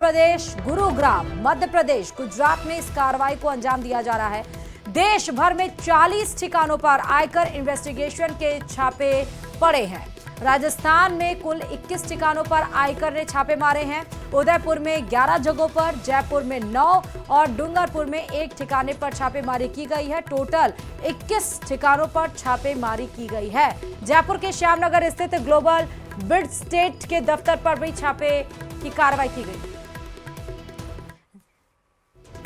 प्रदेश, गुरुग्राम, मध्य प्रदेश, गुजरात में इस कार्रवाई को अंजाम दिया जा रहा है। देश भर में 40 ठिकानों पर आयकर इन्वेस्टिगेशन के छापे पड़े हैं। राजस्थान में कुल 21 ठिकानों पर आयकर ने छापे मारे हैं। उदयपुर में 11 जगहों पर, जयपुर में 9 और डूंगरपुर में 1 ठिकाने पर छापेमारी की गई है। टोटल 21 ठिकानों पर छापेमारी की गई है। जयपुर के श्यामनगर स्थित ग्लोबल बिड स्टेट के दफ्तर पर भी छापे की कार्रवाई की गई।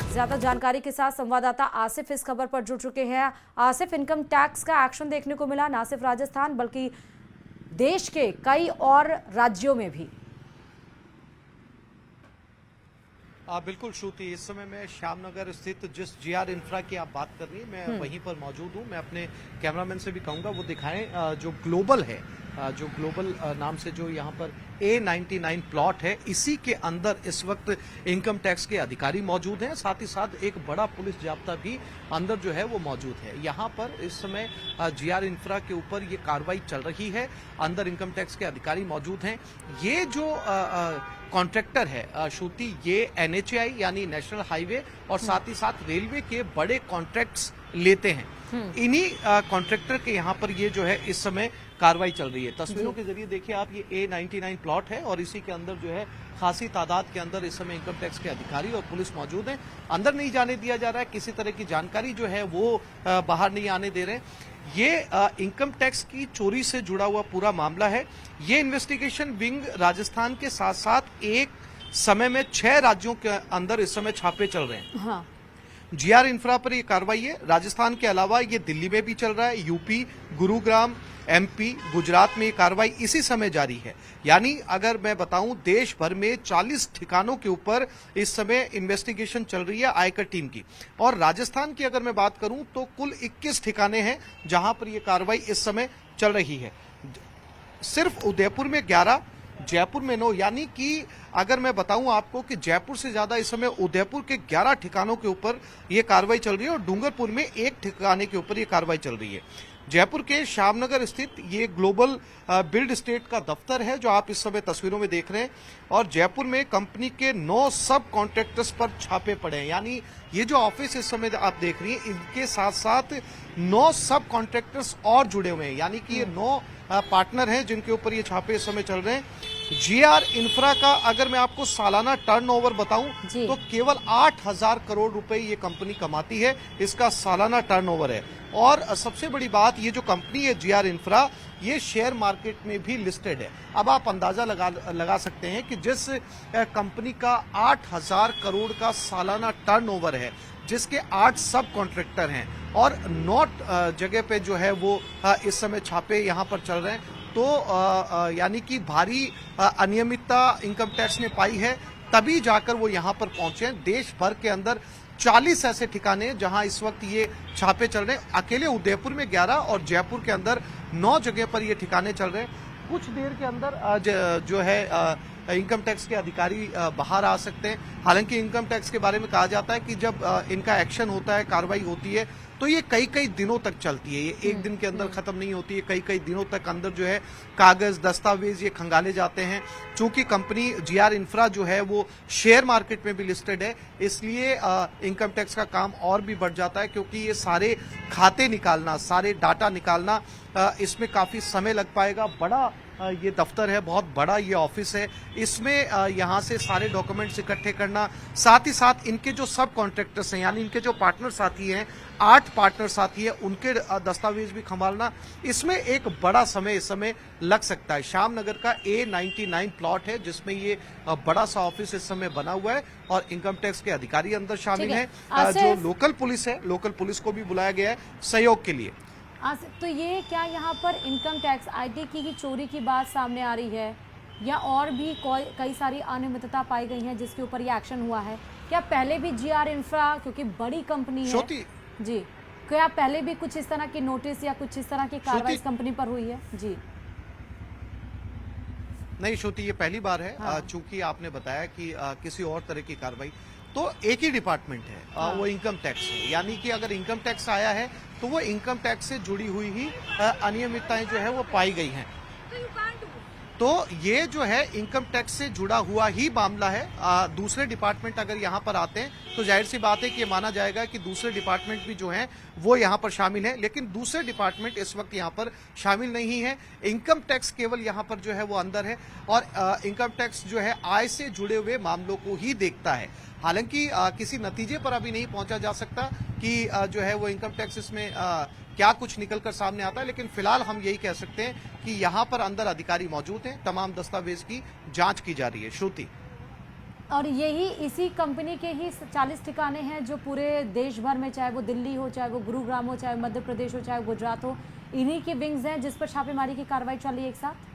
ज्यादा जानकारी के साथ संवाददाता आसिफ इस खबर पर जुड़ चुके हैं। आसिफ, इनकम टैक्स का एक्शन देखने को मिला न सिर्फ राजस्थान बल्कि देश के कई और राज्यों में भी। बिल्कुल श्रुति, इस समय मैं श्यामनगर स्थित जिस जीआर इंफ्रा की आप बात कर रही हैं, मैं वहीं पर मौजूद हूं। मैं अपने कैमरामैन से भी कहूंगा वो दिखाएं जो ग्लोबल है, जो ग्लोबल नाम से जो यहाँ पर A99 प्लॉट है, इसी के अंदर इस वक्त इनकम टैक्स के अधिकारी मौजूद हैं। साथ ही साथ एक बड़ा पुलिस जाब्ता भी अंदर जो है वो मौजूद है। यहाँ पर इस समय जीआर इंफ्रा के ऊपर ये कार्रवाई चल रही है। अंदर इनकम टैक्स के अधिकारी मौजूद हैं। ये जो कॉन्ट्रैक्टर है श्रुति, ये NHAI यानी नेशनल हाईवे और साथ ही साथ रेलवे के बड़े कॉन्ट्रैक्ट्स लेते हैं। इन्हीं कॉन्ट्रैक्टर के यहाँ पर ये जो है इस समय कार्रवाई चल रही है। तस्वीरों के जरिए देखिए आप, ये A99 प्लॉट है और इसी के अंदर जो है खासी तादाद के अंदर इस समय इनकम टैक्स के अधिकारी और पुलिस मौजूद हैं। अंदर नहीं जाने दिया जा रहा है, किसी तरह की जानकारी जो है वो बाहर नहीं आने दे रहे हैं। ये इनकम टैक्स की चोरी से जुड़ा हुआ पूरा मामला है। ये इन्वेस्टिगेशन विंग राजस्थान के साथ साथ एक समय में 6 राज्यों के अंदर इस समय छापे चल रहे हैं। हाँ। जीआर इंफ्रा पर ये कार्रवाई है। राजस्थान के अलावा ये दिल्ली में भी चल रहा है, यूपी, गुरुग्राम, MP, गुजरात में ये कार्रवाई इसी समय जारी है। यानी अगर मैं बताऊं, देश भर में 40 ठिकानों के ऊपर इस समय इन्वेस्टिगेशन चल रही है आयकर टीम की। और राजस्थान की अगर मैं बात करूं तो कुल 21 ठिकाने हैं जहां पर यह कार्रवाई इस समय चल रही है। सिर्फ उदयपुर में 11, जयपुर में 9, यानी कि अगर मैं बताऊं आपको कि जयपुर से ज्यादा इस समय उदयपुर के 11 ठिकानों के ऊपर यह कार्रवाई चल रही है और डूंगरपुर में 1 ठिकाने के ऊपर यह कार्रवाई चल रही है। जयपुर के श्यामनगर स्थित ये ग्लोबल बिल्ड स्टेट का दफ्तर है जो आप इस समय तस्वीरों में देख रहे हैं। और जयपुर में कंपनी के 9 सब कॉन्ट्रैक्टर्स पर छापे पड़े हैं। यानी ये जो ऑफिस इस समय आप देख रही हैं, इनके साथ साथ 9 सब कॉन्ट्रैक्टर्स और जुड़े हुए हैं। यानी कि ये 9 पार्टनर हैं जिनके ऊपर ये छापे इस समय चल रहे हैं। जीआर इंफ्रा का अगर मैं आपको सालाना टर्नओवर बताऊं तो केवल 8,000 करोड़ रुपए ये कंपनी कमाती है। इसका सालाना टर्नओवर है। और सबसे बड़ी बात, ये जो कंपनी है जीआर इंफ्रा, ये शेयर मार्केट में भी लिस्टेड है। अब आप अंदाजा लगा सकते हैं कि जिस कंपनी का 8,000 करोड़ का सालाना टर्नओवर है, जिसके 8 सब कॉन्ट्रैक्टर हैं और 9 जगह पे जो है वो इस समय छापे यहाँ पर चल रहे हैं, तो यानी कि भारी अनियमितता इनकम टैक्स ने पाई है, तभी जाकर वो यहाँ पर पहुंचे हैं। देश भर के अंदर 40 ऐसे ठिकाने जहां इस वक्त ये छापे चल रहे हैं। अकेले उदयपुर में 11 और जयपुर के अंदर 9 जगह पर ये ठिकाने चल रहे हैं। कुछ देर के अंदर जो है इनकम टैक्स के अधिकारी बाहर आ सकते हैं। हालांकि इनकम टैक्स के बारे में कहा जाता है कि जब इनका एक्शन होता है, कार्रवाई होती है, तो ये कई दिनों तक चलती है। ये एक दिन के अंदर खत्म नहीं होती है। कई दिनों तक अंदर जो है कागज, दस्तावेज ये खंगाले जाते हैं। चूंकि कंपनी जीआर इंफ्रा जो है वो शेयर मार्केट में भी लिस्टेड है, इसलिए इनकम टैक्स का काम और भी बढ़ जाता है, क्योंकि ये सारे खाते निकालना, सारे डाटा निकालना, इसमें काफी समय लग पाएगा। बड़ा ये दफ्तर है, बहुत बड़ा ये ऑफिस है। इसमें यहाँ से सारे डॉक्यूमेंट्स इकट्ठे करना, साथ ही साथ इनके जो सब कॉन्ट्रैक्टर्स हैं, यानी इनके जो पार्टनर साथी हैं, 8 पार्टनर साथी हैं, उनके दस्तावेज भी संभालना, इसमें एक बड़ा समय इस समय लग सकता है। श्यामनगर का A99 प्लॉट है जिसमें ये बड़ा सा ऑफिस इस समय बना हुआ है और इनकम टैक्स के अधिकारी अंदर शामिल हैं। जो लोकल पुलिस है, लोकल पुलिस को भी बुलाया गया है सहयोग के लिए। तो ये क्या यहाँ पर इनकम टैक्स IT की चोरी की बात सामने आ रही है या और भी कई सारी अनियमितता पाई गई हैं जिसके ऊपर ये एक्शन हुआ है? क्या पहले भी जीआर इंफ्रा, क्योंकि बड़ी कंपनी है जी, क्या पहले भी कुछ इस तरह की नोटिस या कुछ इस तरह की कार्रवाई इस कंपनी पर हुई है? जी नहीं श्रुति, ये पहली बार है। हाँ। चूंकि आपने बताया कि किसी और तरह की कार्रवाई, तो एक ही डिपार्टमेंट है। हाँ। वो इनकम टैक्स है। यानी कि अगर इनकम टैक्स आया है तो वो इनकम टैक्स से जुड़ी हुई ही अनियमितताएं जो है वो पाई गई हैं। तो ये जो है इनकम टैक्स से जुड़ा हुआ ही मामला है। दूसरे डिपार्टमेंट अगर यहाँ पर आते हैं तो जाहिर सी बात है कि ये माना जाएगा कि दूसरे डिपार्टमेंट भी जो हैं वो यहाँ पर शामिल है, लेकिन दूसरे डिपार्टमेंट इस वक्त यहाँ पर शामिल नहीं है। इनकम टैक्स केवल यहाँ पर जो है वो अंदर है और इनकम टैक्स जो है आय से जुड़े हुए मामलों को ही देखता है। हालांकि किसी नतीजे पर अभी नहीं पहुंचा जा सकता कि जो है वो इनकम टैक्स इसमें क्या कुछ निकलकर सामने आता है, लेकिन फिलहाल हम यही कह सकते हैं कि यहाँ पर अंदर अधिकारी मौजूद हैं, तमाम दस्तावेज की जांच की जा रही है। श्रुति, और यही इसी कंपनी के ही 40 ठिकाने हैं जो पूरे देश भर में, चाहे वो दिल्ली हो, चाहे वो गुरुग्राम हो, चाहे मध्य प्रदेश हो, चाहे गुजरात हो, इन्हीं के विंग्स हैं जिस पर छापेमारी की कार्रवाई चल रही है एक साथ।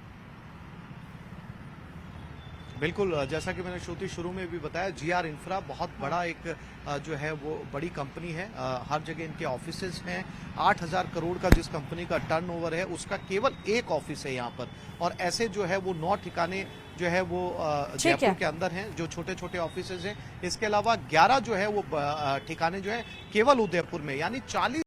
बिल्कुल, जैसा कि मैंने श्रुति शुरू में भी बताया, जीआर इंफ्रा बहुत बड़ा एक जो है वो बड़ी कंपनी है। हर जगह इनके ऑफिसेज हैं। 8,000 करोड़ का जिस कंपनी का टर्नओवर है उसका केवल एक ऑफिस है यहाँ पर, और ऐसे जो है वो 9 ठिकाने जो है वो जयपुर के अंदर हैं जो छोटे छोटे ऑफिसेज हैं। इसके अलावा 11 जो है वो ठिकाने जो है केवल उदयपुर में, यानी 40